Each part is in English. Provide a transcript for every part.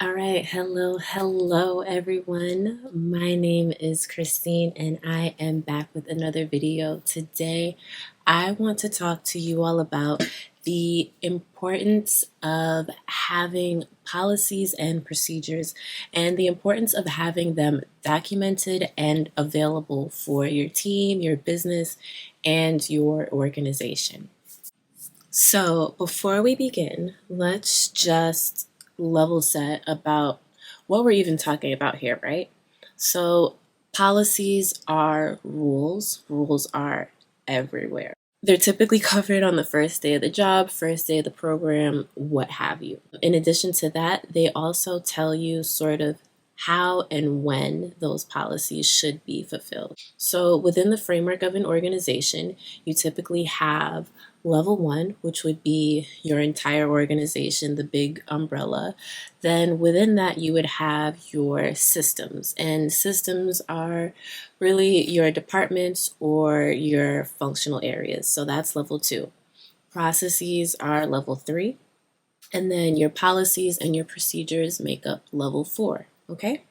All right, hello everyone. My name is Christine and I am back with another video. Today, I want to talk to you all about the importance of having policies and procedures and the importance of having them documented and available for your team, your business, and your organization. So, before we begin, let's just level set about what we're even talking about here, right? So, policies are rules, rules are everywhere. They're typically covered on the first day of the job, first day of the program, what have you. In addition to that, they also tell you sort of how and when those policies should be fulfilled. So, within the framework of an organization, you typically have level one, which would be your entire organization, the big umbrella. Then within that, you would have your systems, and systems are really your departments or your functional areas. So that's level two. Processes are level three, and then your policies and your procedures make up level four. Okay?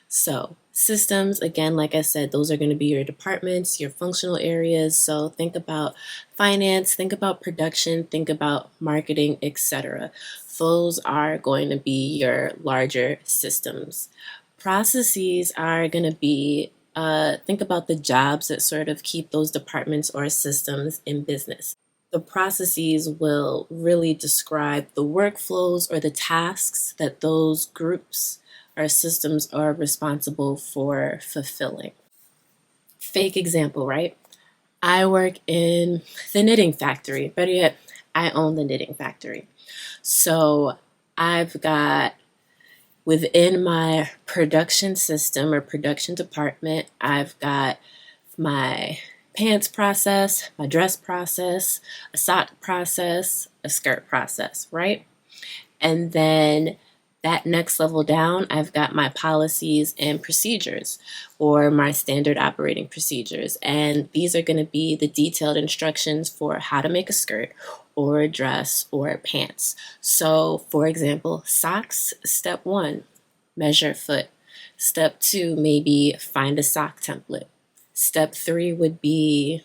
So, systems, again, like I said, those are going to be your departments, your functional areas. So, think about finance, think about production, think about marketing, etc. Those are going to be your larger systems. Processes are going to be think about the jobs that sort of keep those departments or systems in business. The processes will really describe the workflows or the tasks that those groups or systems are responsible for fulfilling. Fake example, right? I work in the knitting factory. Better yet, I own the knitting factory. So I've got within my production system or production department, I've got my pants process, my dress process, a sock process, a skirt process, right? And then that next level down, I've got my policies and procedures or my standard operating procedures. And these are going to be the detailed instructions for how to make a skirt or a dress or pants. So, for example, socks, step one, measure foot. Step two, maybe find a sock template. Step three would be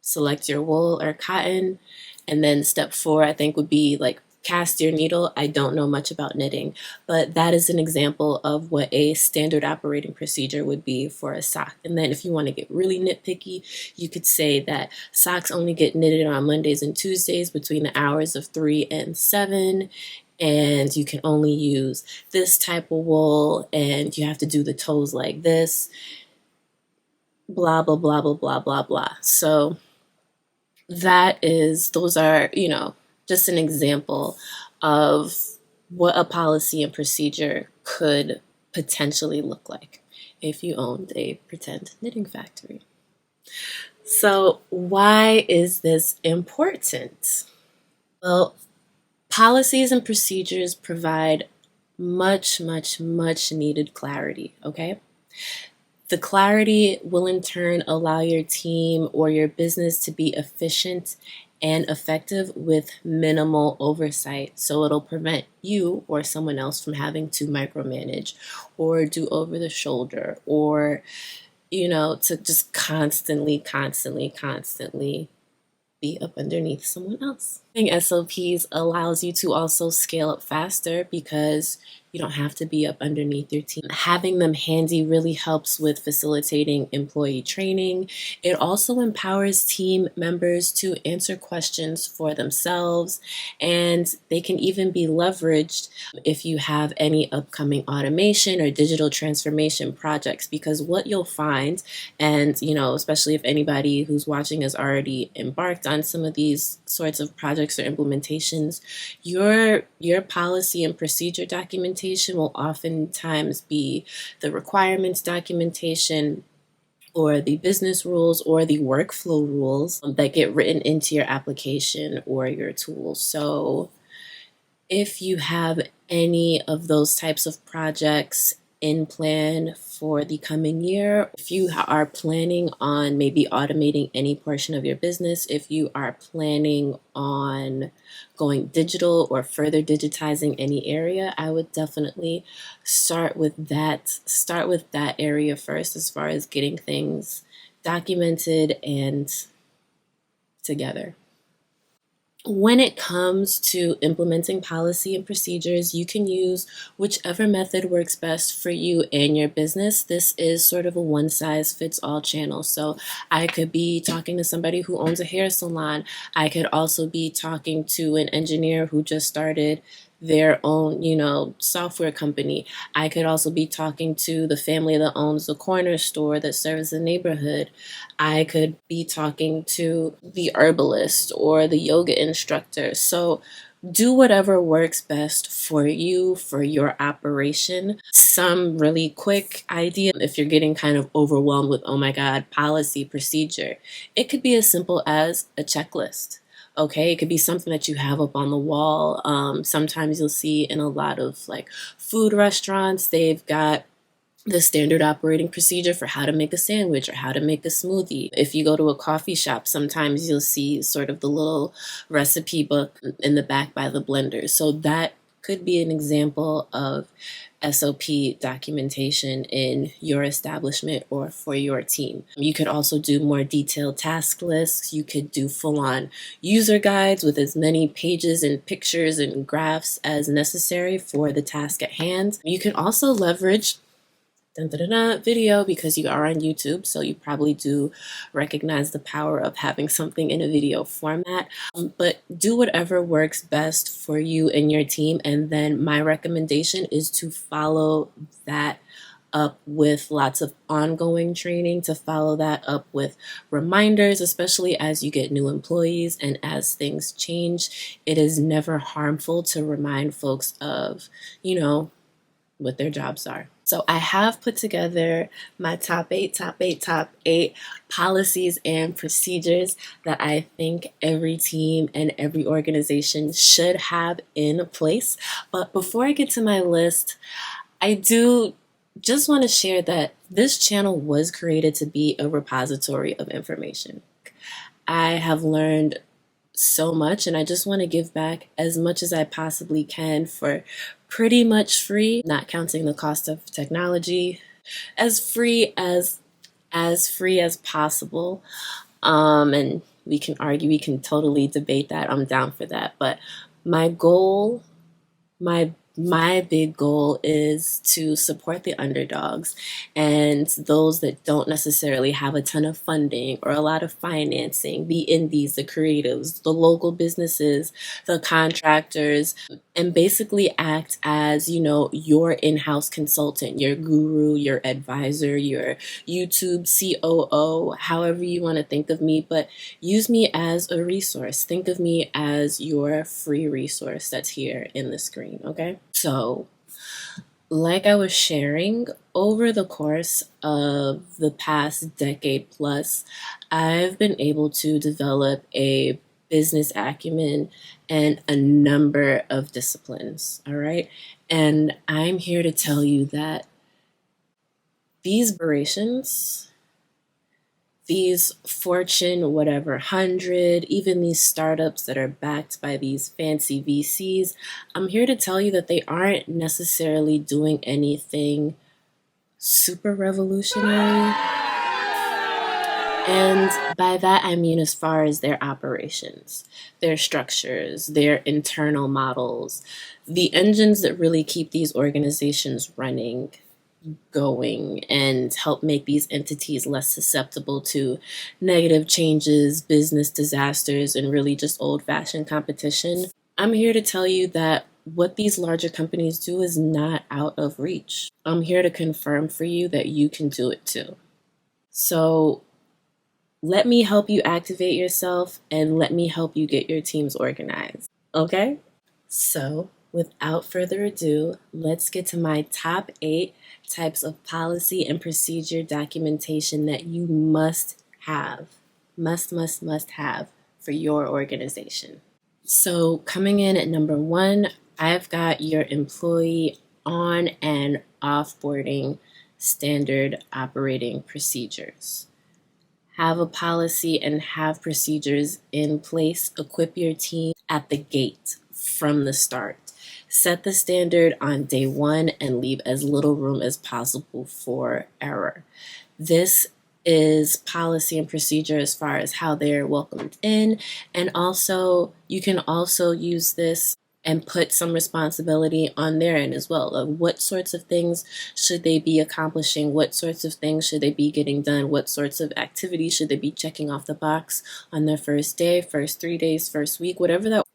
select your wool or cotton. And then step four, I think, would be like cast your needle. I don't know much about knitting, but that is an example of what a standard operating procedure would be for a sock. And then if you want to get really nitpicky, you could say that socks only get knitted on Mondays and Tuesdays between the hours of 3 and 7. And you can only use this type of wool, and you have to do the toes like this, blah, blah, blah, blah, blah, blah, blah. So those are, just an example of what a policy and procedure could potentially look like if you owned a pretend knitting factory. So, why is this important? Well, policies and procedures provide much, much, much needed clarity, okay? The clarity will in turn allow your team or your business to be efficient and effective with minimal oversight. So it'll prevent you or someone else from having to micromanage or do over the shoulder or, to just constantly be up underneath someone else. Having SOPs allows you to also scale up faster because you don't have to be up underneath your team. Having them handy really helps with facilitating employee training. It also empowers team members to answer questions for themselves, and they can even be leveraged if you have any upcoming automation or digital transformation projects, because what you'll find, and especially if anybody who's watching has already embarked on some of these sorts of projects or implementations, your policy and procedure documentation will oftentimes be the requirements documentation or the business rules or the workflow rules that get written into your application or your tool. So if you have any of those types of projects in plan for the coming year. If you are planning on maybe automating any portion of your business, if you are planning on going digital or further digitizing any area, I would definitely start with that area first, as far as getting things documented and together. When it comes to implementing policy and procedures, you can use whichever method works best for you and your business. This is sort of a one-size-fits-all channel. So I could be talking to somebody who owns a hair salon. I could also be talking to an engineer who just started their own, software company. I could also be talking to the family that owns the corner store that serves the neighborhood. I could be talking to the herbalist or the yoga instructor. So do whatever works best for you, for your operation. Some really quick idea, if you're getting kind of overwhelmed with, oh my God, policy, procedure, it could be as simple as a checklist. Okay, it could be something that you have up on the wall. Sometimes you'll see in a lot of like food restaurants, they've got the standard operating procedure for how to make a sandwich or how to make a smoothie. If you go to a coffee shop, sometimes you'll see sort of the little recipe book in the back by the blender. So that could be an example of SOP documentation in your establishment or for your team. You could also do more detailed task lists. You could do full-on user guides with as many pages and pictures and graphs as necessary for the task at hand. You can also leverage video, because you are on YouTube, so you probably do recognize the power of having something in a video format. But do whatever works best for you and your team, and then my recommendation is to follow that up with lots of ongoing training, to follow that up with reminders, especially as you get new employees and as things change. It is never harmful to remind folks of, what their jobs are. So I have put together my top eight policies and procedures that I think every team and every organization should have in place. But before I get to my list, I do just want to share that this channel was created to be a repository of information. I have learned so much, and I just want to give back as much as I possibly can for pretty much free, not counting the cost of technology, as free as possible. And we can argue, we can totally debate that. I'm down for that. But my goal, my big goal is to support the underdogs and those that don't necessarily have a ton of funding or a lot of financing, the indies, the creatives, the local businesses, the contractors, and basically act as, your in-house consultant, your guru, your advisor, your YouTube COO, however you want to think of me, but use me as a resource. Think of me as your free resource that's here in the screen, okay? So, like I was sharing, over the course of the past decade plus, I've been able to develop a business acumen and a number of disciplines, all right? And I'm here to tell you that these operations, these Fortune whatever 100, even these startups that are backed by these fancy VCs, I'm here to tell you that they aren't necessarily doing anything super revolutionary. And by that, I mean as far as their operations, their structures, their internal models, the engines that really keep these organizations running, going, and help make these entities less susceptible to negative changes, business disasters, and really just old-fashioned competition. I'm here to tell you that what these larger companies do is not out of reach. I'm here to confirm for you that you can do it too. So let me help you activate yourself, and let me help you get your teams organized, okay? So without further ado, let's get to my top 8 types of policy and procedure documentation that you must have, must have for your organization. So coming in at number 1, I've got your employee on and offboarding standard operating procedures. Have a policy and have procedures in place. Equip your team at the gate from the start. Set the standard on day one and leave as little room as possible for error. This is policy and procedure as far as how they're welcomed in. And also, you can also use this and put some responsibility on their end as well. Of what sorts of things should they be accomplishing? What sorts of things should they be getting done? What sorts of activities should they be checking off the box on their first day, first 3 days, first week, whatever that.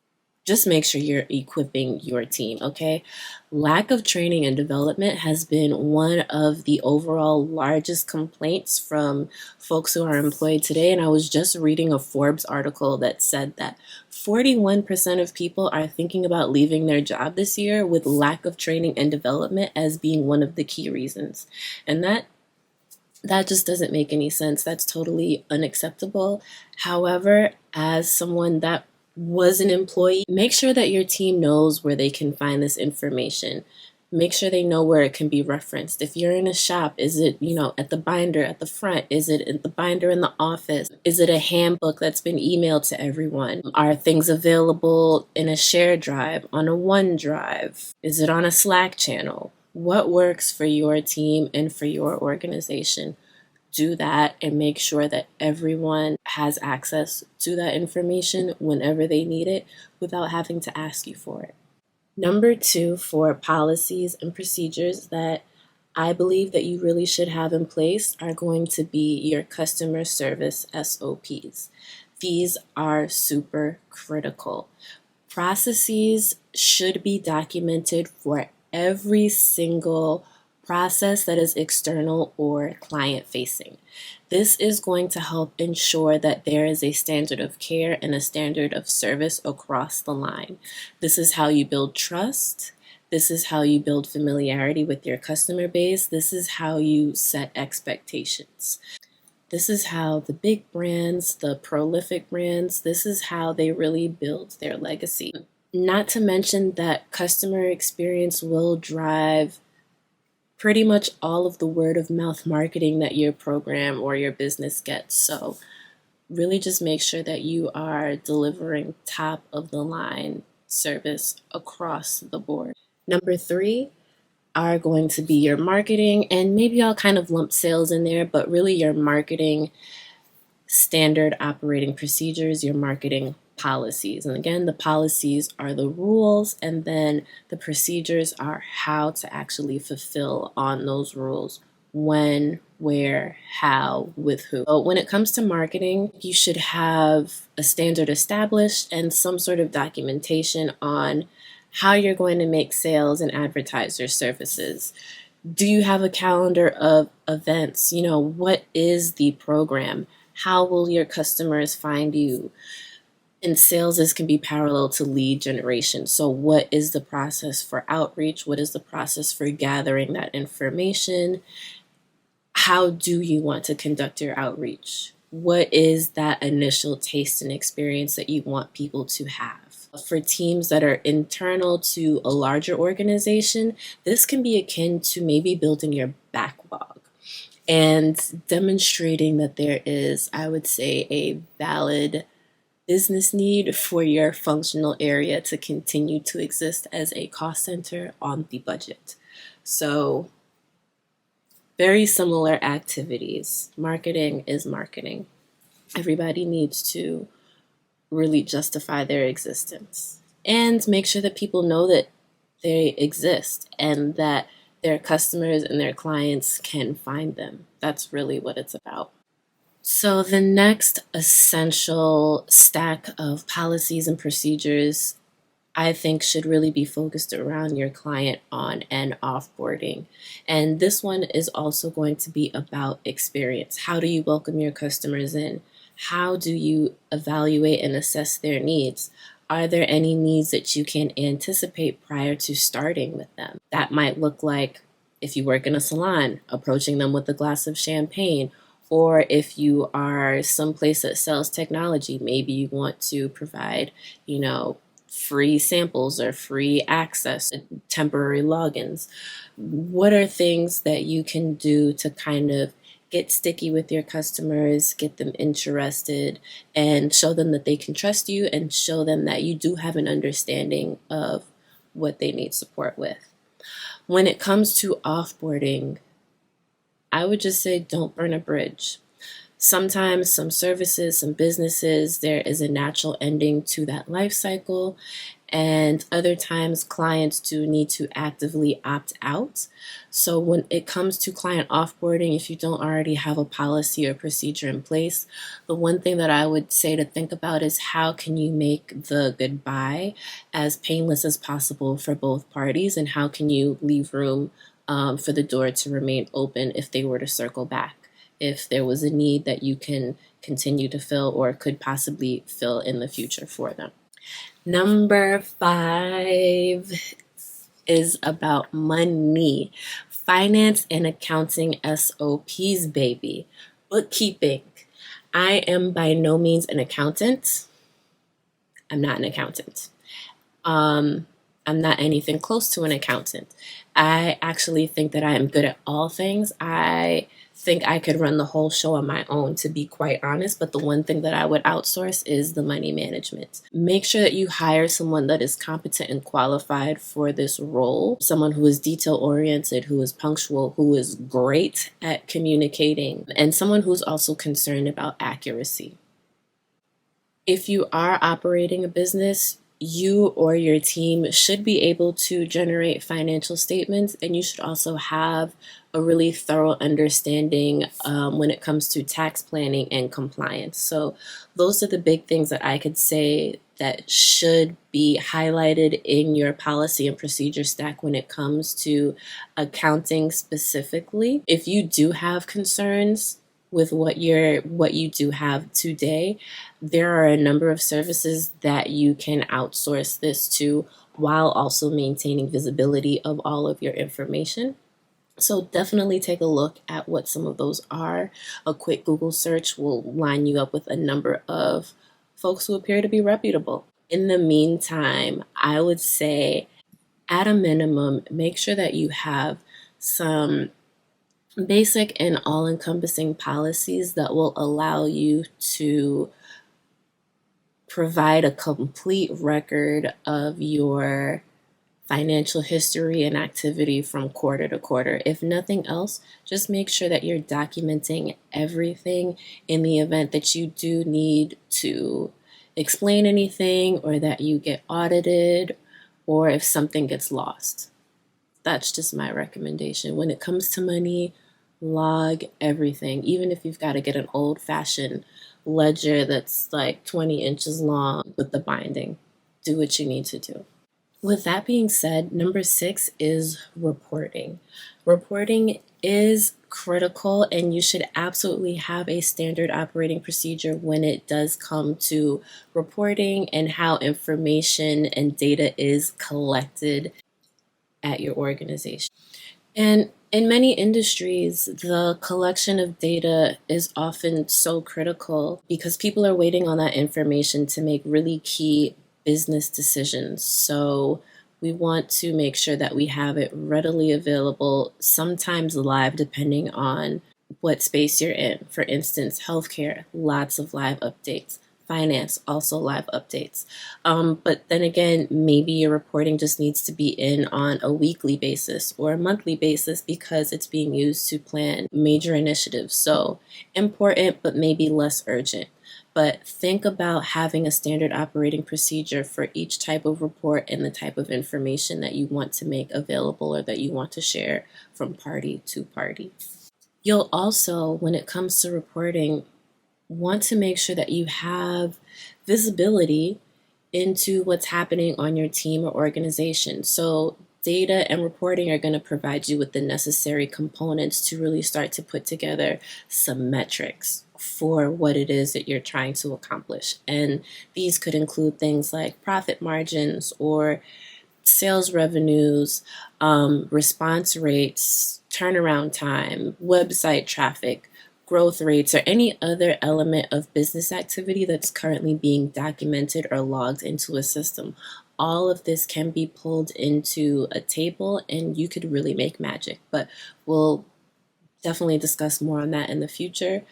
Just make sure you're equipping your team, okay? Lack of training and development has been one of the overall largest complaints from folks who are employed today. And I was just reading a Forbes article that said that 41% of people are thinking about leaving their job this year with lack of training and development as being one of the key reasons. And that just doesn't make any sense. That's totally unacceptable. However, as someone that was an employee, make sure that your team knows where they can find this information. Make sure they know where it can be referenced. If you're in a shop, is it, at the binder at the front? Is it in the binder in the office? Is it a handbook that's been emailed to everyone? Are things available in a shared drive, on a OneDrive? Is it on a Slack channel? What works for your team and for your organization? Do that and make sure that everyone has access to that information whenever they need it without having to ask you for it. Number 2, for policies and procedures that I believe that you really should have in place are going to be your customer service SOPs. These are super critical. Processes should be documented for every single process that is external or client facing. This is going to help ensure that there is a standard of care and a standard of service across the line. This is how you build trust. This is how you build familiarity with your customer base. This is how you set expectations. This is how the big brands, the prolific brands, this is how they really build their legacy. Not to mention that customer experience will drive pretty much all of the word of mouth marketing that your program or your business gets. So really just make sure that you are delivering top of the line service across the board. Number 3 are going to be your marketing, and maybe I'll kind of lump sales in there, but really your marketing standard operating procedures, your marketing policies. And again, the policies are the rules, and then the procedures are how to actually fulfill on those rules. When, where, how, with who. So when it comes to marketing, you should have a standard established and some sort of documentation on how you're going to make sales and advertise your services. Do you have a calendar of events? What is the program? How will your customers find you? In sales, this can be parallel to lead generation. So what is the process for outreach? What is the process for gathering that information? How do you want to conduct your outreach? What is that initial taste and experience that you want people to have? For teams that are internal to a larger organization, this can be akin to maybe building your backlog and demonstrating that there is, I would say, a valid business need for your functional area to continue to exist as a cost center on the budget. So very similar activities. Marketing is marketing. Everybody needs to really justify their existence and make sure that people know that they exist and that their customers and their clients can find them. That's really what it's about. So the next essential stack of policies and procedures I think should really be focused around your client on and offboarding. And this one is also going to be about experience. How do you welcome your customers in? How do you evaluate and assess their needs? Are there any needs that you can anticipate prior to starting with them? That might look like, if you work in a salon, approaching them with a glass of champagne. Or if you are someplace that sells technology, maybe you want to provide, free samples or free access, temporary logins. What are things that you can do to kind of get sticky with your customers, get them interested, and show them that they can trust you, and show them that you do have an understanding of what they need support with? When it comes to offboarding, I would just say don't burn a bridge. Sometimes some services, some businesses, there is a natural ending to that life cycle. And other times clients do need to actively opt out. So when it comes to client offboarding, if you don't already have a policy or procedure in place, the one thing that I would say to think about is how can you make the goodbye as painless as possible for both parties, and how can you leave room for the door to remain open if they were to circle back, if there was a need that you can continue to fill or could possibly fill in the future for them. Number 5 is about money. Finance and accounting SOPs, baby. Bookkeeping. I am by no means an accountant. I'm not an accountant. I'm not anything close to an accountant. I actually think that I am good at all things. I think I could run the whole show on my own, to be quite honest, but the one thing that I would outsource is the money management. Make sure that you hire someone that is competent and qualified for this role, someone who is detail oriented, who is punctual, who is great at communicating, and someone who's also concerned about accuracy. If you are operating a business, you or your team should be able to generate financial statements, and you should also have a really thorough understanding when it comes to tax planning and compliance. So those are the big things that I could say that should be highlighted in your policy and procedure stack when it comes to accounting specifically. If you do have concerns with what you do have today, there are a number of services that you can outsource this to while also maintaining visibility of all of your information. So definitely take a look at what some of those are. A quick Google search will line you up with a number of folks who appear to be reputable. In the meantime, I would say at a minimum, make sure that you have some basic and all-encompassing policies that will allow you to provide a complete record of your financial history and activity from quarter to quarter. If nothing else, just make sure that you're documenting everything in the event that you do need to explain anything, or that you get audited, or if something gets lost. That's just my recommendation. When it comes to money, log everything. Even if you've got to get an old-fashioned ledger that's like 20 inches long with the binding, do what you need to do. With that being said, number 6 is reporting. Reporting is critical, and you should absolutely have a standard operating procedure when it does come to reporting and how information and data is collected at your organization. And in many industries, the collection of data is often so critical because people are waiting on that information to make really key business decisions. So we want to make sure that we have it readily available, sometimes live, depending on what space you're in. For instance, healthcare, lots of live updates. Finance, also live updates. But then again, maybe your reporting just needs to be in on a weekly basis or a monthly basis because it's being used to plan major initiatives. So important, but maybe less urgent. But think about having a standard operating procedure for each type of report and the type of information that you want to make available or that you want to share from party to party. You'll also, when it comes to reporting, want to make sure that you have visibility into what's happening on your team or organization. So data and reporting are going to provide you with the necessary components to really start to put together some metrics for what it is that you're trying to accomplish. And these could include things like profit margins or sales revenues, response rates, turnaround time, website traffic, growth rates, or any other element of business activity that's currently being documented or logged into a system. all of this can be pulled into a table and you could really make magic. But we'll definitely discuss more on that in the future,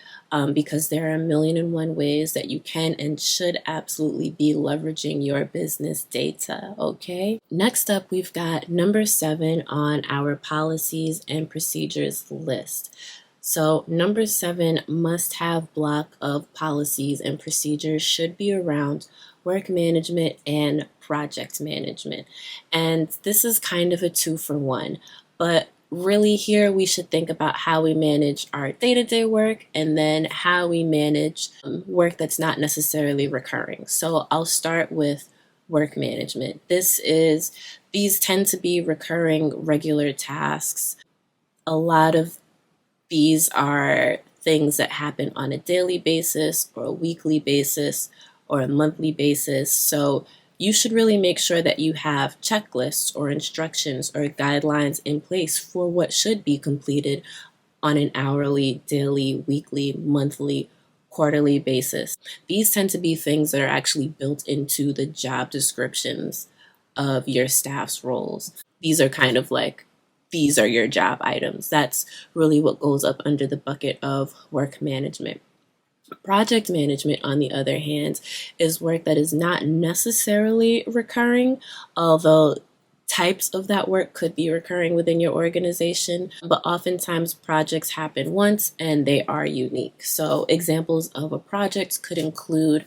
because there are a million and one ways that you can and should absolutely be leveraging your business data, okay? Next up, we've got number 7 on our policies and procedures list. So number 7 must-have block of policies and procedures should be around work management and project management. And this is kind of a 2-for-1, but really here we should think about how we manage our day-to-day work and then how we manage work that's not necessarily recurring. So I'll start with work management. These tend to be recurring regular tasks. A lot of these are things that happen on a daily basis or a weekly basis or a monthly basis. So you should really make sure that you have checklists or instructions or guidelines in place for what should be completed on an hourly, daily, weekly, monthly, quarterly basis. These tend to be things that are actually built into the job descriptions of your staff's roles. These are kind of like, these are your job items. That's really what goes up under the bucket of work management. Project management, on the other hand, is work that is not necessarily recurring, although types of that work could be recurring within your organization, but oftentimes projects happen once and they are unique. So examples of a project could include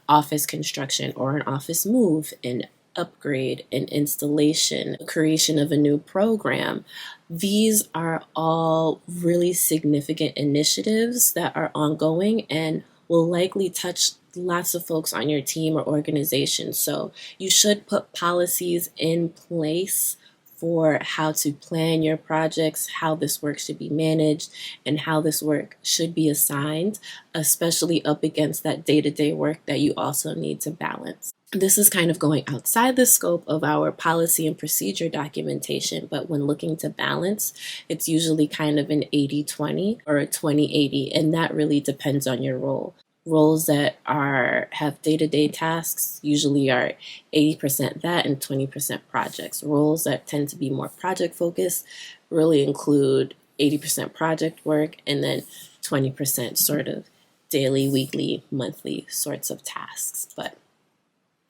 office construction or an office move, an upgrade, an installation, creation of a new program. These are all really significant initiatives that are ongoing and will likely touch lots of folks on your team or organization. So you should put policies in place for how to plan your projects, how this work should be managed, and how this work should be assigned, especially up against that day-to-day work that you also need to balance. This is kind of going outside the scope of our policy and procedure documentation, but when looking to balance, it's usually kind of an 80-20 or a 20-80, and that really depends on your role. Roles that have day-to-day tasks usually are 80% that and 20% projects. Roles that tend to be more project focused really include 80% project work and then 20% sort of daily, weekly, monthly sorts of tasks. But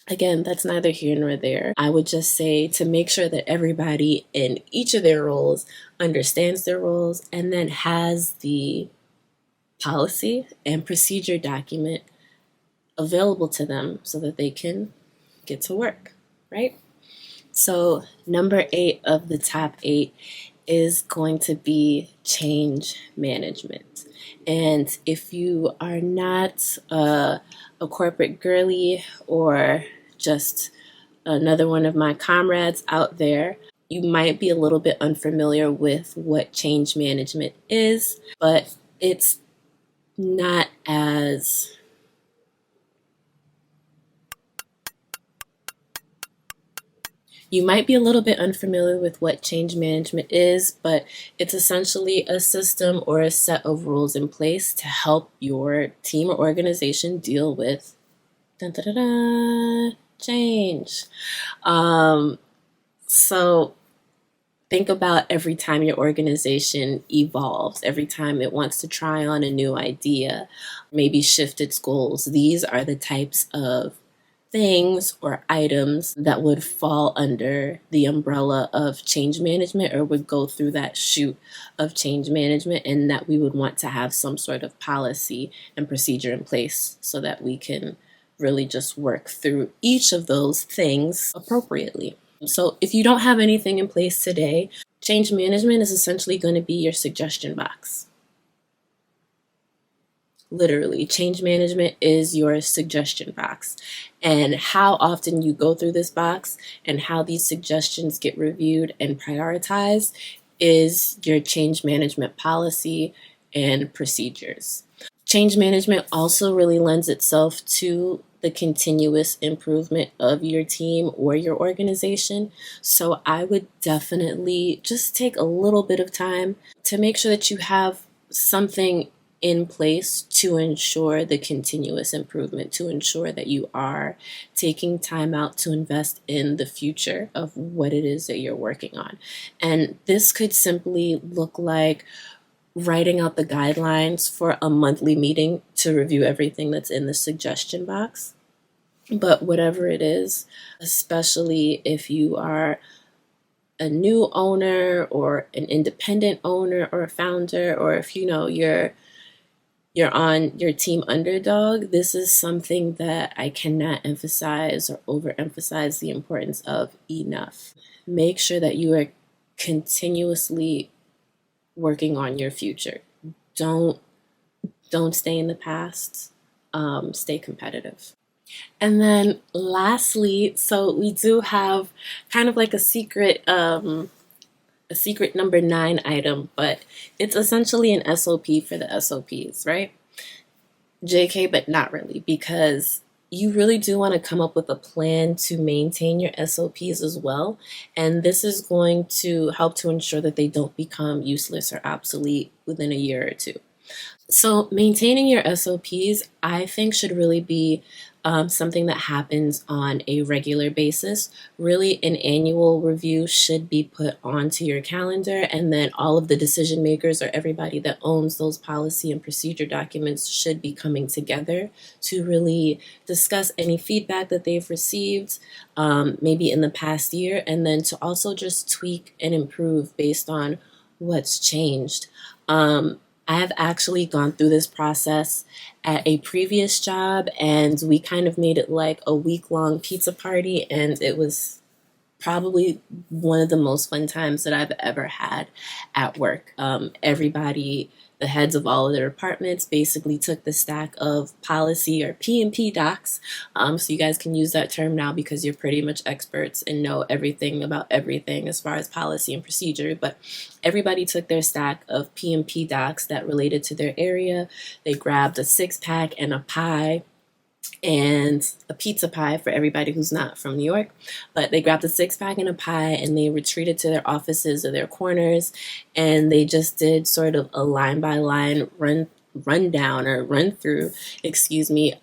again, that's neither here nor there. I would just say to make sure that everybody in each of their roles understands their roles and then has the policy and procedure document available to them so that they can get to work, right? So number 8 of the top 8 is going to be change management. And if you are not a corporate girly or just another one of my comrades out there, you might be a little bit unfamiliar with what change management is, but it's not as You might be a little bit unfamiliar with what change management is, but it's essentially a system or a set of rules in place to help your team or organization deal with change. So think about every time your organization evolves, every time it wants to try on a new idea, maybe shift its goals. These are the types of things or items that would fall under the umbrella of change management or would go through that chute of change management, and that we would want to have some sort of policy and procedure in place so that we can really just work through each of those things appropriately. So if you don't have anything in place today, change management is essentially going to be your suggestion box. Literally, change management is your suggestion box. And how often you go through this box and how these suggestions get reviewed and prioritized is your change management policy and procedures. Change management also really lends itself to the continuous improvement of your team or your organization. So I would definitely just take a little bit of time to make sure that you have something in place to ensure the continuous improvement, to ensure that you are taking time out to invest in the future of what it is that you're working on. And this could simply look like writing out the guidelines for a monthly meeting to review everything that's in the suggestion box. But whatever it is, especially if you are a new owner or an independent owner or a founder, or if you're on your team Underdog, this is something that I cannot emphasize or overemphasize the importance of enough. Make sure that you are continuously working on your future. Don't stay in the past. Stay competitive. And then lastly, so we do have kind of like a secret number 9 item, but it's essentially an SOP for the SOPs, right? JK, but not really, because you really do want to come up with a plan to maintain your SOPs as well. And this is going to help to ensure that they don't become useless or obsolete within a year or two. So maintaining your SOPs, I think, should really be something that happens on a regular basis. Really, an annual review should be put onto your calendar, and then all of the decision makers or everybody that owns those policy and procedure documents should be coming together to really discuss any feedback that they've received, maybe in the past year, and then to also just tweak and improve based on what's changed. I have actually gone through this process at a previous job, and we kind of made it like a week-long pizza party, and it was probably one of the most fun times that I've ever had at work. Everybody, the heads of all of their departments, basically took the stack of policy or P&P docs. So you guys can use that term now because you're pretty much experts and know everything about everything as far as policy and procedure. But everybody took their stack of P&P docs that related to their area. They grabbed a 6-pack and a pie and a pizza pie for everybody who's not from New York. But they grabbed a 6-pack and a pie, and they retreated to their offices or their corners, and they just did sort of a line-by-line rundown or run-through,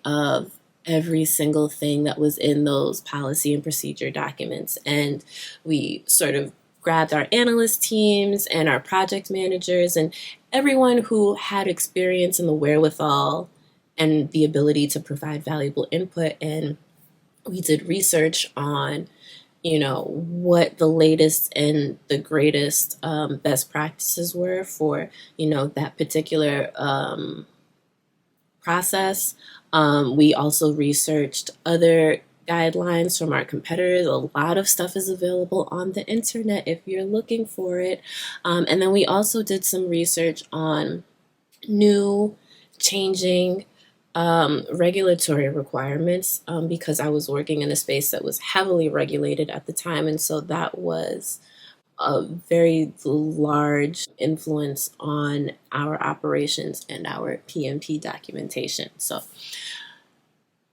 of every single thing that was in those policy and procedure documents. And we sort of grabbed our analyst teams and our project managers and everyone who had experience and the wherewithal and the ability to provide valuable input. And we did research on, what the latest and the greatest best practices were for, that particular process. We also researched other guidelines from our competitors. A lot of stuff is available on the internet if you're looking for it. And then we also did some research on new, changing regulatory requirements, because I was working in a space that was heavily regulated at the time. And so that was a very large influence on our operations and our PMP documentation. So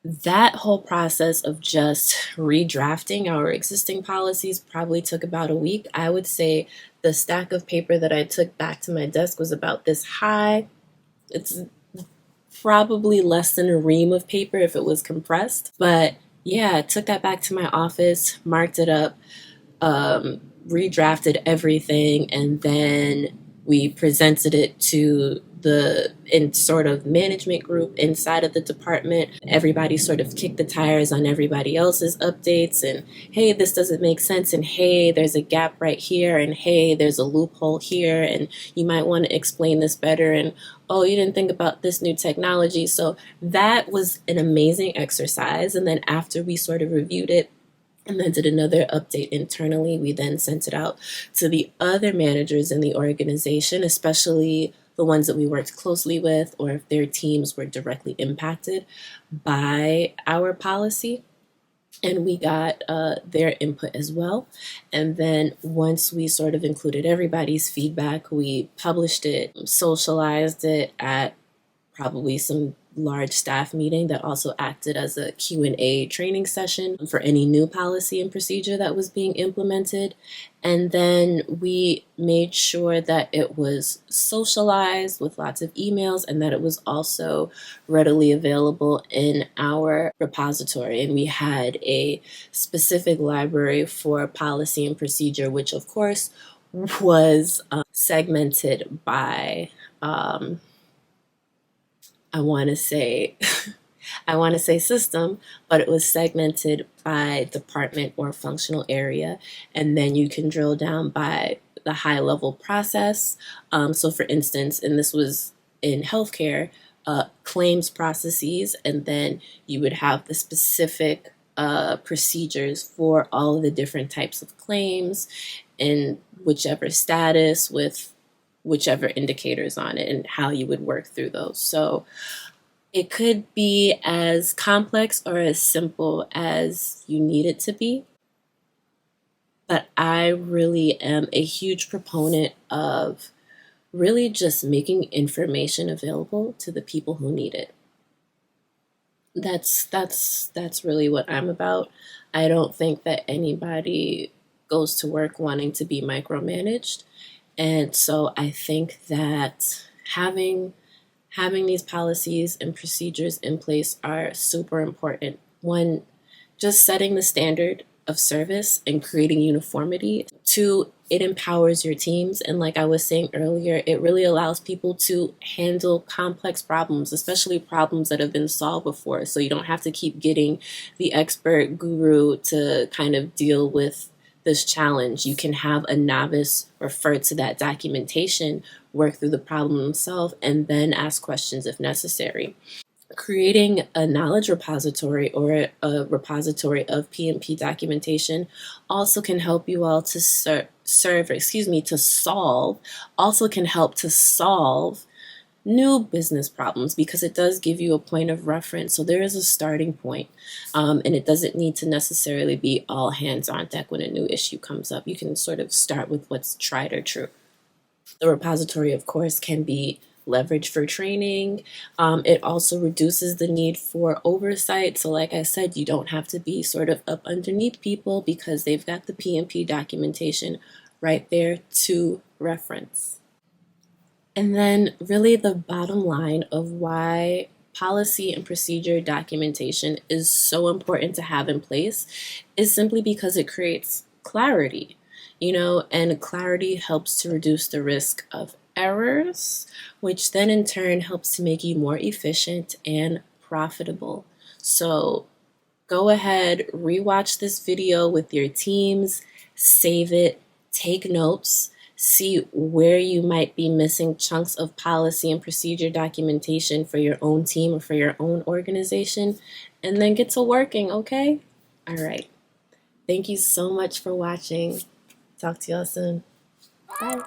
that whole process of just redrafting our existing policies probably took about a week. I would say the stack of paper that I took back to my desk was about this high. It's probably less than a ream of paper if it was compressed. But yeah, I took that back to my office, marked it up, redrafted everything, and then we presented it to the sort of management group inside of the department. Everybody sort of kicked the tires on everybody else's updates, and hey, this doesn't make sense, and hey, there's a gap right here, and hey, there's a loophole here, and you might want to explain this better, and oh, you didn't think about this new technology. So that was an amazing exercise. And then after we sort of reviewed it and then did another update internally, we then sent it out to the other managers in the organization, especially the ones that we worked closely with, or if their teams were directly impacted by our policy. And we got their input as well. And then once we sort of included everybody's feedback, we published it, socialized it at probably some large staff meeting that also acted as a Q&A training session for any new policy and procedure that was being implemented. And then we made sure that it was socialized with lots of emails and that it was also readily available in our repository. And we had a specific library for policy and procedure, which of course was segmented by I want to say system, but it was segmented by department or functional area, and then you can drill down by the high level process. So for instance, and this was in healthcare, claims processes, and then you would have the specific procedures for all of the different types of claims in whichever status with whichever indicators on it and how you would work through those. So it could be as complex or as simple as you need it to be. But I really am a huge proponent of really just making information available to the people who need it. That's really what I'm about. I don't think that anybody goes to work wanting to be micromanaged. And so I think that having these policies and procedures in place are super important. One, just setting the standard of service and creating uniformity. Two, it empowers your teams. And like I was saying earlier, it really allows people to handle complex problems, especially problems that have been solved before. So you don't have to keep getting the expert guru to kind of deal with this challenge. You can have a novice refer to that documentation, work through the problem themselves, and then ask questions if necessary. Creating a knowledge repository or a repository of PMP documentation also can help you all to solve, also can help to solve new business problems, because it does give you a point of reference. So there is a starting point, and it doesn't need to necessarily be all hands on deck when a new issue comes up. You can sort of start with what's tried or true. The repository, of course, can be leveraged for training. It also reduces the need for oversight. So like I said, you don't have to be sort of up underneath people because they've got the PMP documentation right there to reference. And then really the bottom line of why policy and procedure documentation is so important to have in place is simply because it creates clarity, and clarity helps to reduce the risk of errors, which then in turn helps to make you more efficient and profitable. So go ahead, rewatch this video with your teams, save it, take notes, see where you might be missing chunks of policy and procedure documentation for your own team or for your own organization, and then get to working, okay? All right. Thank you so much for watching. Talk to y'all soon. Bye.